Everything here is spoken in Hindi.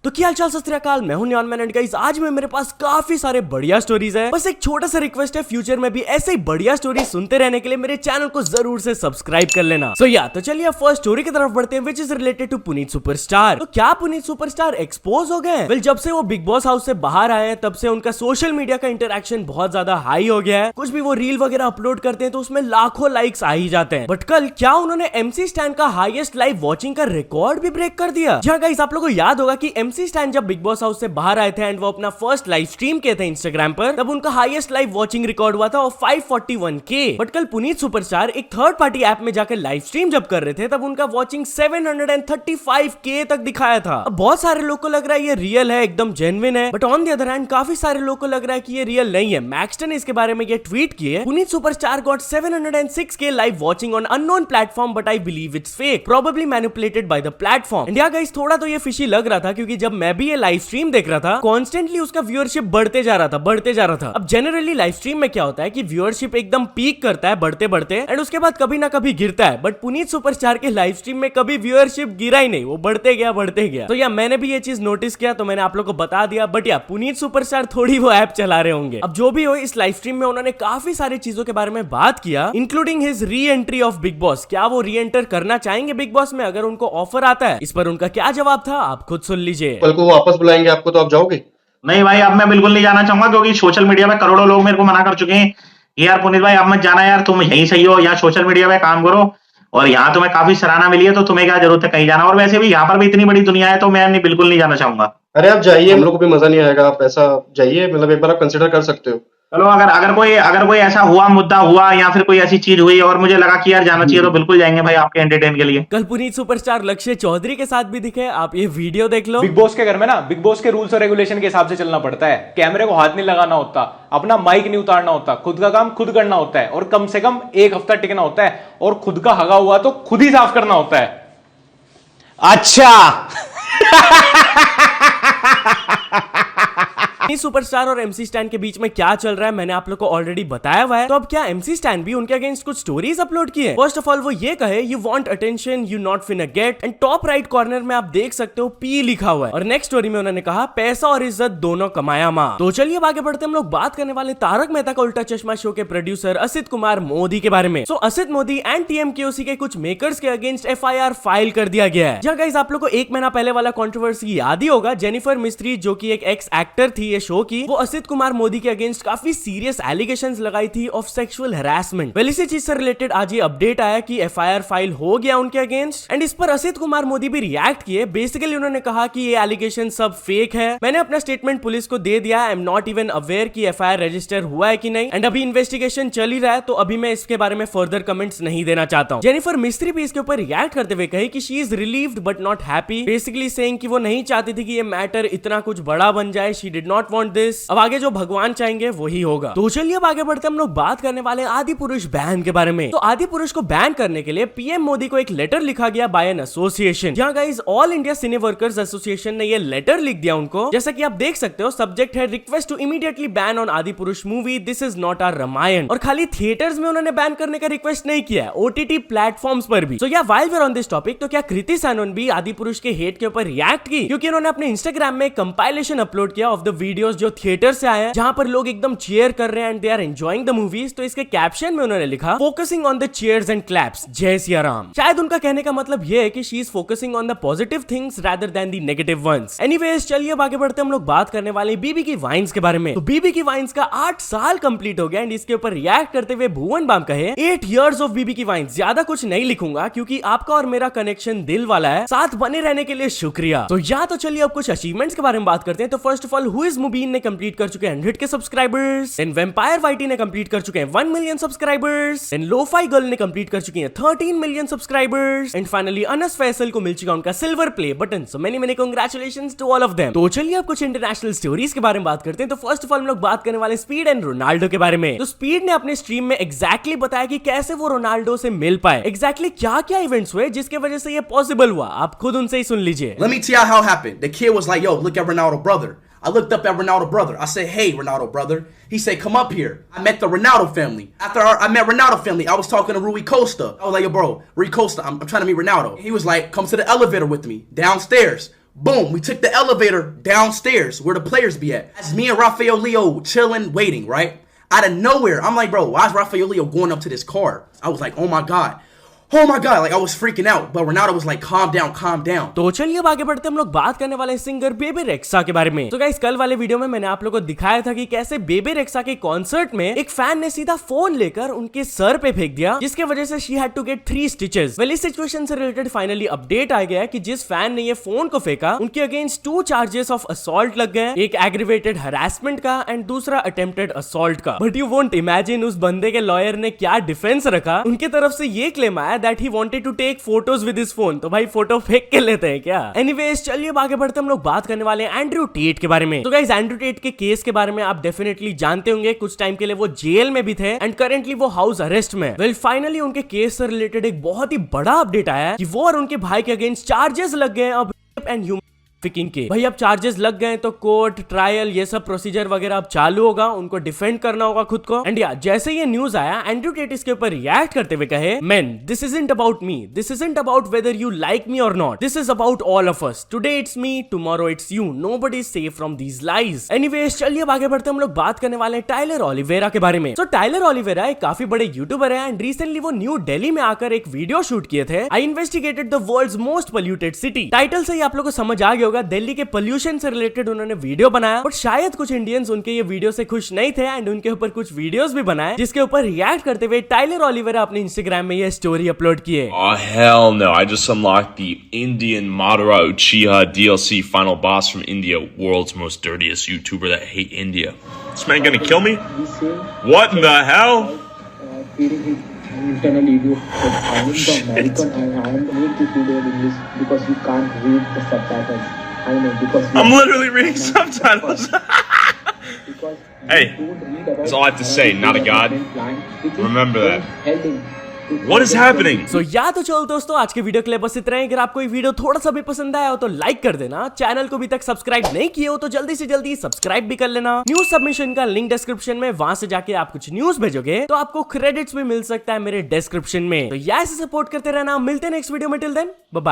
तो क्या हालचाल सत श्री अकाल, मैं हूं नियॉन मैन एंड गाइस आज में मेरे पास काफी सारे बढ़िया स्टोरीज है। बस एक छोटा सा रिक्वेस्ट है, फ्यूचर में भी ऐसे ही बढ़िया स्टोरी सुनते रहने के लिए मेरे चैनल को जरूर से सब्सक्राइब कर लेना। तो चलिए फर्स्ट स्टोरी की तरफ बढ़ते हैं, which is related to Puneeth superstar. तो क्या पुनीत सुपरस्टार एक्सपोज हो गए? वेल, जब से वो बिग बॉस हाउस से बाहर आए हैं तब से उनका सोशल मीडिया का इंटरेक्शन बहुत ज्यादा हाई हो गया है। कुछ भी वो रील वगैरह अपलोड करते हैं तो उसमें लाखों लाइक्स आ ही जाते हैं। बट कल क्या उन्होंने MC स्टैन का हाईएस्ट लाइव वॉचिंग का रिकॉर्ड भी ब्रेक कर दिया। जहां गाइस आप लोगों को याद होगा कि MC स्टैन जब बिग बॉस हाउस से बाहर आए थे एंड वो अपना फर्स्ट लाइव स्ट्रीम किए थे इंस्टाग्राम पर, तब उनका हाईएस्ट लाइव वॉचिंग रिकॉर्ड हुआ था और 541K। बट कल पुनीत सुपरस्टार एक थर्ड पार्टी ऐप में जाकर लाइव स्ट्रीम जब कर रहे थे तब उनका वॉचिंग 735K तक दिखाया था। अब बहुत सारे लोग को लग रहा है ये रियल है, एकदम जेन्युइन है, but on the other hand काफी सारे लोग को लग रहा है कि ये रियल नहीं है। मैक्सटन ने इसके बारे में ये ट्वीट किए, Puneet superstar got 706K live watching on unknown platform but I believe it's fake, probably manipulated by the platform. India guys थोड़ा तो ये फिशी लग रहा था क्योंकि जब मैं भी ये लाइव स्ट्रीम देख रहा था कॉन्स्टेंटली उसका व्यूअरशिप बढ़ते जा रहा था। अब जनरली लाइव स्ट्रीम में क्या होता है कि व्यूअरशिप एकदम पीक करता है बढ़ते बढ़ते एंड उसके बाद कभी ना कभी गिरता है, बट पुनीत सुपरस्टार के लाइव स्ट्रीम में कभी व्यूअरशिप गिरा ही नहीं, वो बढ़ते गया। तो या मैंने भी ये चीज नोटिस किया तो मैंने आप लोग को बता दिया। बट या पुनीत सुपरस्टार थोड़ी वो ऐप चला रहे होंगे। अब जो भी हो, इस लाइव स्ट्रीम में उन्होंने काफी सारी चीजों के बारे में बात किया, including his re entry of big boss. क्या वो री एंटर करना चाहेंगे बिग बॉस में अगर उनको ऑफर आता है? इस पर उनका क्या जवाब था आप खुद सुन लीजिए। कल को वापस बुलाएंगे आपको तो आप जाओगे? नहीं भाई, अब मैं बिल्कुल नहीं जाना चाहूंगा क्योंकि सोशल मीडिया पे करोड़ों लोग मेरे को मना कर चुके हैं कि यार पुनीत भाई अब मत जाना यार, तुम यहीं सही हो, यहाँ सोशल मीडिया पे काम करो और यहाँ तुम्हें काफी सराहना मिली है तो तुम्हें क्या जरूरत है कहीं जाना, और वैसे भी यहाँ पर भी इतनी बड़ी दुनिया है तो मैं बिल्कुल नहीं जाना चाहूंगा। अरे आप जाइए, हम लोग को भी मजा नहीं आएगा, आप ऐसा जाइए, मतलब एक बार आप कंसिडर कर सकते हो। चलो अगर कोई ऐसा मुद्दा हुआ या फिर कोई ऐसी चीज हुई और मुझे लगा कि यार जाना चाहिए तो बिल्कुल जाएंगे भाई आपके एंटरटेन के लिए। कल पुनीत सुपरस्टार लक्ष्य चौधरी के साथ भी दिखे, आप ये वीडियो देख लो। बिग बॉस के घर में ना बिग बॉस के रूल्स और रेगुलेशन के हिसाब से चलना पड़ता है। कैमरे को हाथ नहीं लगाना होता, अपना माइक नहीं उतारना होता, खुद का काम खुद करना होता है और कम से कम 1 हफ्ता टिकना होता है और खुद का हगा हुआ तो खुद ही साफ करना होता है। अच्छा सुपरस्टार और MC स्टैन के बीच में क्या चल रहा है मैंने आप लोग को ऑलरेडी बताया हुआ है। तो अब क्या MC स्टैन भी उनके अगेंस्ट कुछ स्टोरीज अपलोड किए? फर्स्ट ऑफ ऑल वो ये कहे, you want attention you not forget, and top right corner में आप देख सकते हो P लिखा हुआ है। और नेक्स्ट स्टोरी में उन्होंने कहा, पैसा और इज्जत दोनों कमाया मां। तो चलिए अब आगे बढ़ते हम लोग बात करने वाले तारक मेहता का उल्टा चश्मा शो के प्रोड्यूसर असित कुमार मोदी के बारे में। सो असित मोदी एंड TMKOC के कुछ मेकर्स के अगेंस्ट FIR फाइल कर दिया गया है। जहां गाइस आप लोग को 1 महीना पहले वाला कंट्रोवर्सी याद ही होगा, जेनिफर मिस्त्री जो कि एक एक्स एक्टर थी ये शो की, वो असित कुमार मोदी के अगेंस्ट काफी सीरियस एलिगेशंस लगाई थी ऑफ सेक्सुअल हैरेसमेंट। वेल, इसी चीज से रिलेटेड आज ये अपडेट आया कि FIR फाइल हो गया उनके अगेंस्ट एंड इस पर असित कुमार मोदी भी रिएक्ट किए। बेसिकली उन्होंने कहा कि ये एलिगेशन सब फेक है, मैंने अपना स्टेटमेंट पुलिस को दे दिया, I am not even aware कि FIR रजिस्टर हुआ है कि नहीं एंड अभी इन्वेस्टिगेशन चल ही रहा है तो अभी मैं इसके बारे में फर्दर कमेंट्स नहीं देना चाहता हूं। जेनिफर मिस्त्री भी इसके ऊपर रिएक्ट करते हुए कही कि she is relieved but not happy, basically saying कि वो नहीं चाहती थी कि ये मैटर इतना कुछ बड़ा बन जाए, she did not want this. अब आगे जो भगवान चाहेंगे वही होगा। तो चलिए अब आगे बढ़ते हम लोग बात करने वाले आदि पुरुष बैन के बारे में। तो आदि पुरुष को बैन करने के लिए PM मोदी को एक लेटर लिखा गया बाय एन एसोसिएशन। जहां गाइस ऑल इंडिया सिने वर्कर्स एसोसिएशन ने ये लेटर लिख दिया उनको, जैसा कि आप देख सकते हो। सब्जेक्ट है request to immediately ban on Adipurush movie, this is not our Ramayan. और खाली थिएटर्स में उन्होंने बैन करने का रिक्वेस्ट नहीं किया है, OTT प्लेटफॉर्म्स पर भी। सो या while we are on this topic, तो क्या कृति सैनन भी आदि पुरुष के हेट के ऊपर रिएक्ट की? क्योंकि उन्होंने अपने इंस्टाग्राम में कंपाइलेशन अपलोड किया ऑफ द वीडियोस जो थिएटर से आए हैं, जहां पर लोग एकदम चीयर कर रहे हैं and they are enjoying the movies. तो इसके कैप्शन में उन्होंने लिखा, focusing on the cheers and claps, Jai Siya Ram. शायद उनका कहने का मतलब ये है कि she is focusing on the positive things rather than the negative ones. Anyways चलिए अब आगे बढ़ते हम लोग बात करने वाले बीबी की वाइन्स के बारे में। तो बीबी की वाइन्स का 8 साल कंप्लीट हो गया एंड इसके ऊपर रिएक्ट करते हुए भुवन बाम कहे, 8 years ऑफ बीबी की वाइन्स। ज्यादा कुछ नहीं लिखूंगा क्योंकि आपका और मेरा कनेक्शन दिल वाला है, साथ बने रहने के लिए शुक्रिया। तो चलिए अब कुछ अचीवमेंट्स के बारे में बात करते हैं। तो first of all who is Mubeen ने कंप्लीट कर चुके हैं 100K सब्सक्राइबर्स, एंड वेम्पायर वाइटी ने कंप्लीट कर चुके हैं 1 million subscribers, and lofi girl ने कंप्लीट कर चुकी हैं 13 million subscribers, and finally Anas Faisal को मिल चुका उनका silver play button. So many congratulations to all of them. तो चलिए अब कुछ इंटरनेशनल स्टोरीज के बारे में बात करते हैं। तो फर्स्ट ऑफ ऑल हम लोग बात करने वाले स्पीड एंड रोनाल्डो के बारे में। तो स्पीड ने अपने स्ट्रीम में एग्जैक्टली बताया कि कैसे वो रोनाल्डो से मिल पाए, एग्जैक्टली क्या क्या इवेंट्स हुए जिसके वजह से ये पॉसिबल हुआ, आप खुद उनसे ही सुन लीजिए। Let me tell you how it happened. The kid was like, yo, look at Ronaldo brother. I looked up at Ronaldo brother. I said, hey, Ronaldo brother. He said, come up here. I met the Ronaldo family. After I met Ronaldo family, I was talking to Rui Costa. I was like, yo, bro, Rui Costa, I'm trying to meet Ronaldo. He was like, come to the elevator with me. Downstairs. Boom, we took the elevator downstairs where the players be at. As me and Rafael Leo chilling, waiting, right? Out of nowhere, I'm like, bro, why is Rafael Leo going up to this car? I was like, oh my God, like I was freaking out. But Ronaldo was like, calm down. तो चलिए अब आगे बढ़ते हम लोग बात करने वाले सिंगर बेबी रेक्सा के बारे में। तो गाइस कल वाले वीडियो में मैंने आप लोगों को दिखाया था कि कैसे बेबी रेक्सा के कॉन्सर्ट में एक फैन ने सीधा फोन लेकर उनके सर पे फेंक दिया, जिसके वजह से she had to get 3 stitches. Well इस सिचुएशन से रिलेटेड फाइनली अपडेट आ गया है कि जिस फैन ने ये फोन को फेंका उनके अगेंस्ट 2 चार्जेस ऑफ असॉल्ट लग गए, एक एग्रीवेटेड हरासमेंट का एंड दूसरा अटेम्प्टेड असॉल्ट का। बट यू वोंट इमेजिन उस बंदे के लॉयर ने क्या डिफेंस रखा। उनकी तरफ से ये क्लेम आया that he wanted to take photos with his phone. तो भाई फोटो फेंक के लेते हैं क्या? एनीवेज चलिए आगे बढ़ते हम लोग बात करने वाले हैं एंड्रयू टेट के बारे में। तो गाइस एंड्रयू टेट के केस के बारे में आप डेफिनेटली जानते होंगे। कुछ टाइम के लिए वो जेल में भी थे एंड करेंटली वो हाउस अरेस्ट में। वेल फाइनली उनके केस से रिलेटेड एक बहुत ही बड़ा अपडेट आया है कि वो और उनके भाई के अगेंस्ट चार्जेस लग गए अब एंड ह्यूमन ट्रैफिकिंग के। भाई अब चार्जेस लग गए तो कोर्ट ट्रायल ये सब प्रोसीजर वगैरह अब चालू होगा, उनको डिफेंड करना होगा खुद को। एंड या जैसे ये न्यूज आया एंड्रयू टेट इसके ऊपर रिएक्ट करते हुए कहे, man this isn't about me, this isn't about whether you like me or not, this is about all of us, today it's me tomorrow it's you, nobody is safe from these lies. Anyways चलिए अब आगे बढ़ते हम लोग बात करने वाले हैं टाइलर ओलिवेरा के बारे में। तो टाइलर ओलिवेरा एक काफी बड़े यूट्यूबर है एंड रिसेंटली वो न्यू दिल्ली में आकर एक वीडियो शूट किए थे, I investigated the world's most polluted city. Title से ही आप लोग को समझ आ गया होगा दिल्ली के पोल्यूशन से रिलेटेड उन्होंने वीडियो बनाया। बट शायद कुछ इंडियंस उनके ये वीडियो से खुश नहीं थे एंड उनके ऊपर कुछ वीडियोस भी बनाए, जिसके ऊपर रिएक्ट करते हुए टाइलर ओलिवेरा अपने इंस्टाग्राम में ये स्टोरी अपलोड किए। Oh hell no, I just unlocked the Indian Madara Uchiha DLC final boss from India, world's most dirtiest YouTuber that hate India. This man gonna kill me? What in the hell? Internal ego, but I am the American and I am made this video in English because you can't read the subtitles. I know because I'm literally reading subtitles. because Hey, you don't read about that's all I have to say, not a god. Remember that. What is happening? So या तो चलो दोस्तों आज के वीडियो के लिए बस इतना ही। अगर आपको ये वीडियो थोड़ा सा भी पसंद आया हो तो लाइक कर देना, चैनल को अभी तक सब्सक्राइब नहीं किए हो तो जल्दी से जल्दी सब्सक्राइब भी कर लेना। न्यूज सबमिशन का लिंक डिस्क्रिप्शन में, वहां से जाके आप कुछ न्यूज भेजोगे तो आपको क्रेडिट्स भी मिल सकता है मेरे डिस्क्रिप्शन में। तो ऐसे सपोर्ट करते रहना, मिलते हैं नेक्स्ट वीडियो में। Till then bye bye.